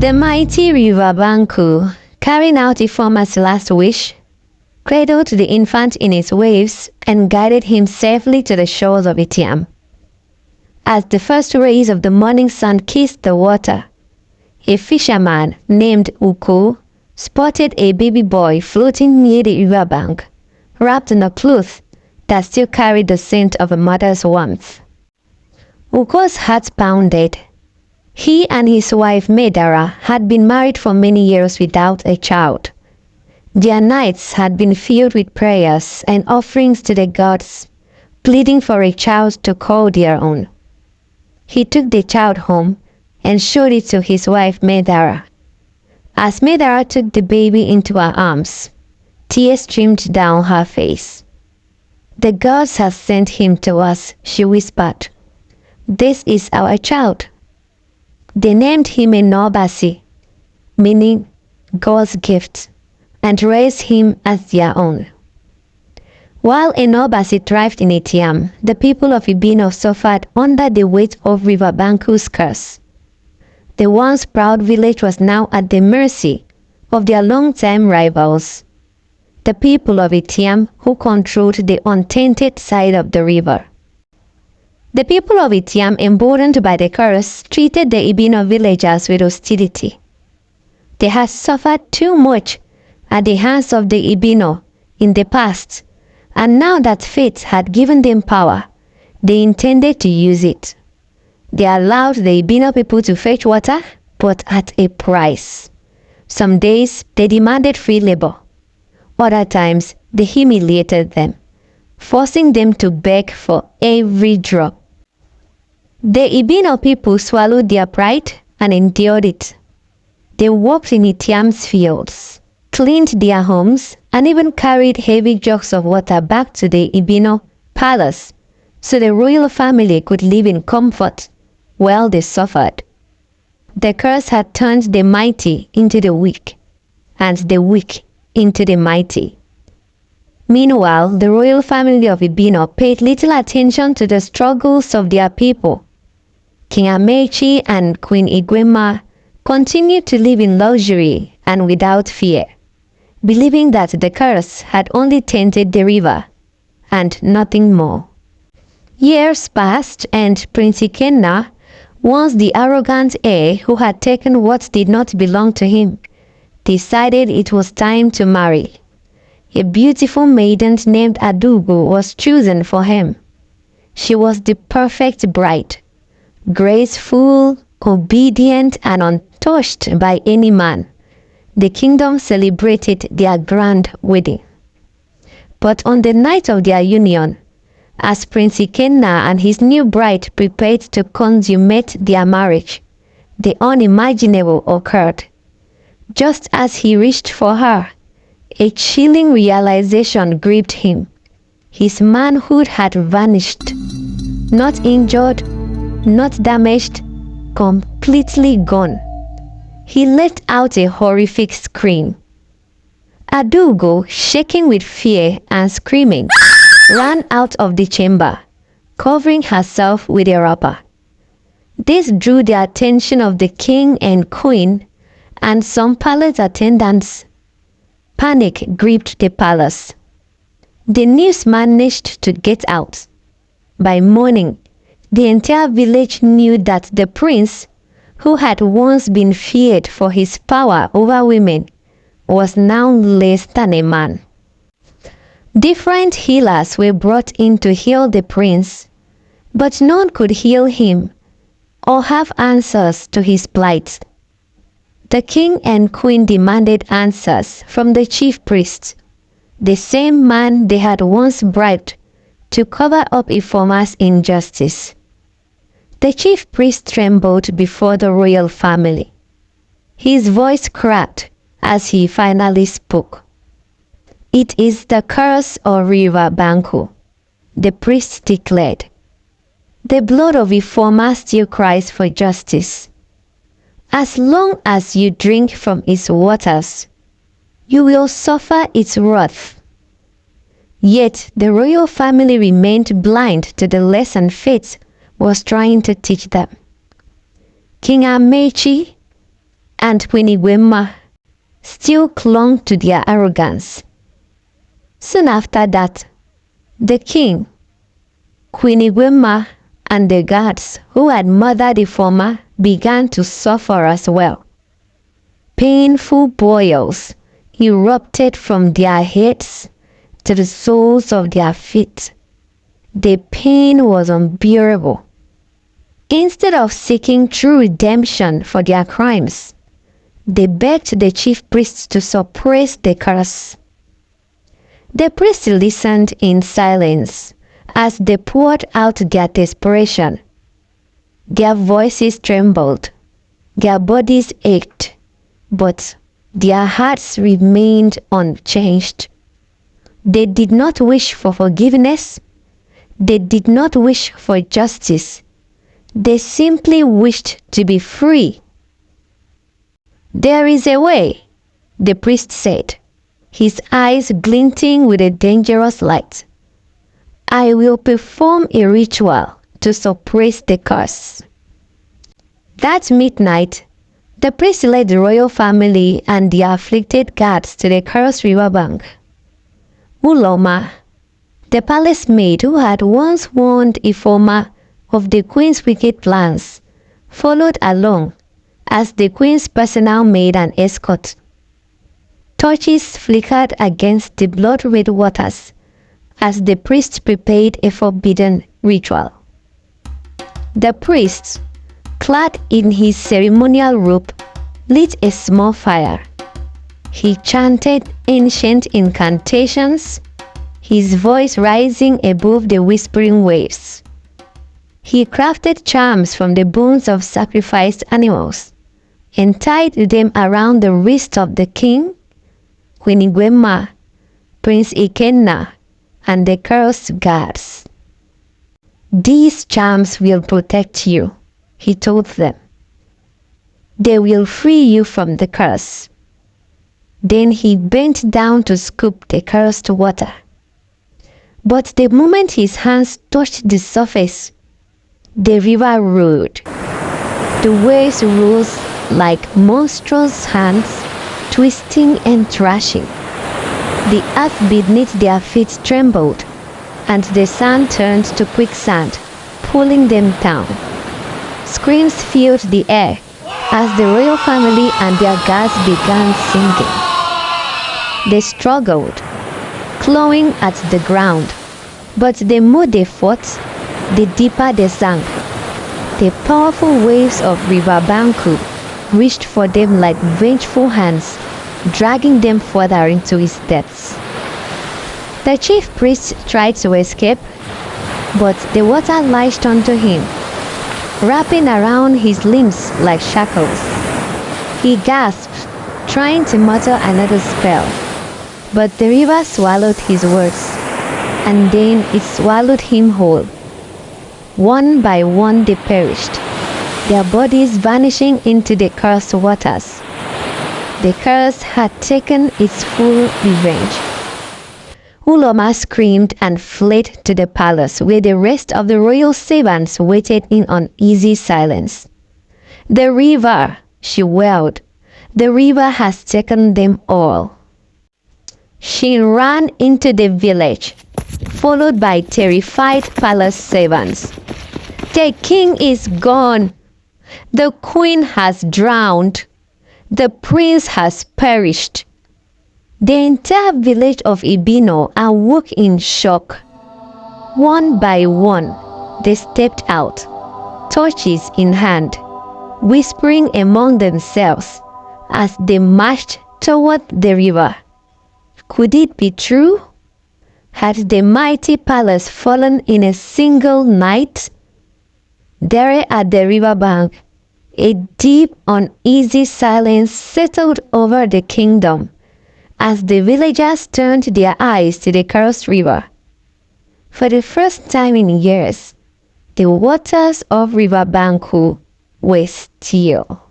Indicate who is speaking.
Speaker 1: The mighty River Banku, carrying out Ifoma's last wish, cradled the infant in its waves and guided him safely to the shores of Itiam. As the first rays of the morning sun kissed the water, a fisherman named Uko spotted a baby boy floating near the river bank, wrapped in a cloth that still carried the scent of a mother's warmth. Uko's heart pounded. He and his wife Medara had been married for many years without a child. Their nights had been filled with prayers and offerings to the gods, pleading for a child to call their own. He took the child home and showed it to his wife Medara. As Medara took the baby into her arms, tears streamed down her face. "The gods have sent him to us," she whispered. "This is our child." They named him Enobasi, meaning God's gift, and raised him as their own. While Enobasi thrived in Itiam, the people of Ibino suffered under the weight of River Banku's curse. The once proud village was now at the mercy of their long-time rivals, the people of Itiam, who controlled the untainted side of the river. The people of Itiam, emboldened by the curse, treated the Ibino villagers with hostility. They had suffered too much at the hands of the Ibino in the past, and now that fate had given them power, they intended to use it. They allowed the Ibino people to fetch water, but at a price. Some days they demanded free labor. Other times they humiliated them, forcing them to beg for every drop. The Ibino people swallowed their pride and endured it. They worked in Itiam's fields, cleaned their homes, and even carried heavy jugs of water back to the Ibino palace so the royal family could live in comfort while they suffered. The curse had turned the mighty into the weak, and the weak into the mighty. Meanwhile, the royal family of Ibino paid little attention to the struggles of their people. King Amechi and Queen Igwema continued to live in luxury and without fear, believing that the curse had only tainted the river and nothing more. Years passed, and Prince Ikenna, once the arrogant heir who had taken what did not belong to him, decided it was time to marry. A beautiful maiden named Adugo was chosen for him. She was the perfect bride, graceful, obedient, and untouched by any man. The kingdom celebrated their grand wedding. But on the night of their union, as Prince Ikenna and his new bride prepared to consummate their marriage, the unimaginable occurred. Just as he reached for her, a chilling realization gripped him. His manhood had vanished, not injured, not damaged, completely gone. He let out a horrific scream. Adugo, shaking with fear and screaming, ran out of the chamber, covering herself with a wrapper. This drew the attention of the king and queen and some palace attendants. Panic gripped the palace. The news managed to get out. By morning, the entire village knew that the prince, who had once been feared for his power over women, was now less than a man. Different healers were brought in to heal the prince, but none could heal him or have answers to his plight. The king and queen demanded answers from the chief priest, the same man they had once bribed to cover up Ifoma's injustice. The chief priest trembled before the royal family. His voice cracked as he finally spoke. "It is the curse of River Banku," the priest declared. "The blood of Ifoma still cries for justice. As long as you drink from its waters, you will suffer its wrath." Yet the royal family remained blind to the lesson fate was trying to teach them. King Amechi, and Kwiniwema still clung to their arrogance. Soon after that, the king, Kwiniwema, and the gods who had mothered the former began to suffer as well. Painful boils erupted from their heads to the soles of their feet. The pain was unbearable. Instead of seeking true redemption for their crimes, they begged the chief priests to suppress the curse. The priests listened in silence as they poured out their desperation. Their voices trembled, their bodies ached, but their hearts remained unchanged. They did not wish for forgiveness. They did not wish for justice. They simply wished to be free. "There is a way," the priest said, his eyes glinting with a dangerous light. "I will perform a ritual to suppress the curse." That midnight, the priest led the royal family and the afflicted guards to the cursed river bank. Uloma, the palace maid who had once warned Ifoma of the queen's wicked plans, followed along as the queen's personal maid and escort. Torches flickered against the blood-red waters as the priest prepared a forbidden ritual. The priest, clad in his ceremonial robe, lit a small fire. He chanted ancient incantations, his voice rising above the whispering waves. He crafted charms from the bones of sacrificed animals and tied them around the wrist of the king, Kwiniwema, Prince Ikenna, and the cursed guards. "These charms will protect you," he told them. "They will free you from the curse." Then he bent down to scoop the cursed water. But the moment his hands touched the surface, the river roared. The waves rose like monstrous hands, twisting and thrashing. The earth beneath their feet trembled, and the sand turned to quicksand, pulling them down. Screams filled the air as the royal family and their guards began singing. They struggled, clawing at the ground, but the more they fought, the deeper they sank. The powerful waves of River Banku reached for them like vengeful hands, dragging them further into its depths. The chief priest tried to escape, but the water lashed onto him, wrapping around his limbs like shackles. He gasped, trying to mutter another spell, but the river swallowed his words, and then it swallowed him whole. One by one they perished, their bodies vanishing into the cursed waters. The curse had taken its full revenge. Uloma screamed and fled to the palace where the rest of the royal servants waited in uneasy silence. "The river," she wailed, "the river has taken them all." She ran into the village, followed by terrified palace servants. "The king is gone. The queen has drowned. The prince has perished." The entire village of Ibino awoke in shock. One by one, they stepped out, torches in hand, whispering among themselves as they marched toward the river. Could it be true? Had the mighty palace fallen in a single night? There at the river bank, a deep, uneasy silence settled over the kingdom as the villagers turned their eyes to the cursed river. For the first time in years, the waters of River Banku were still.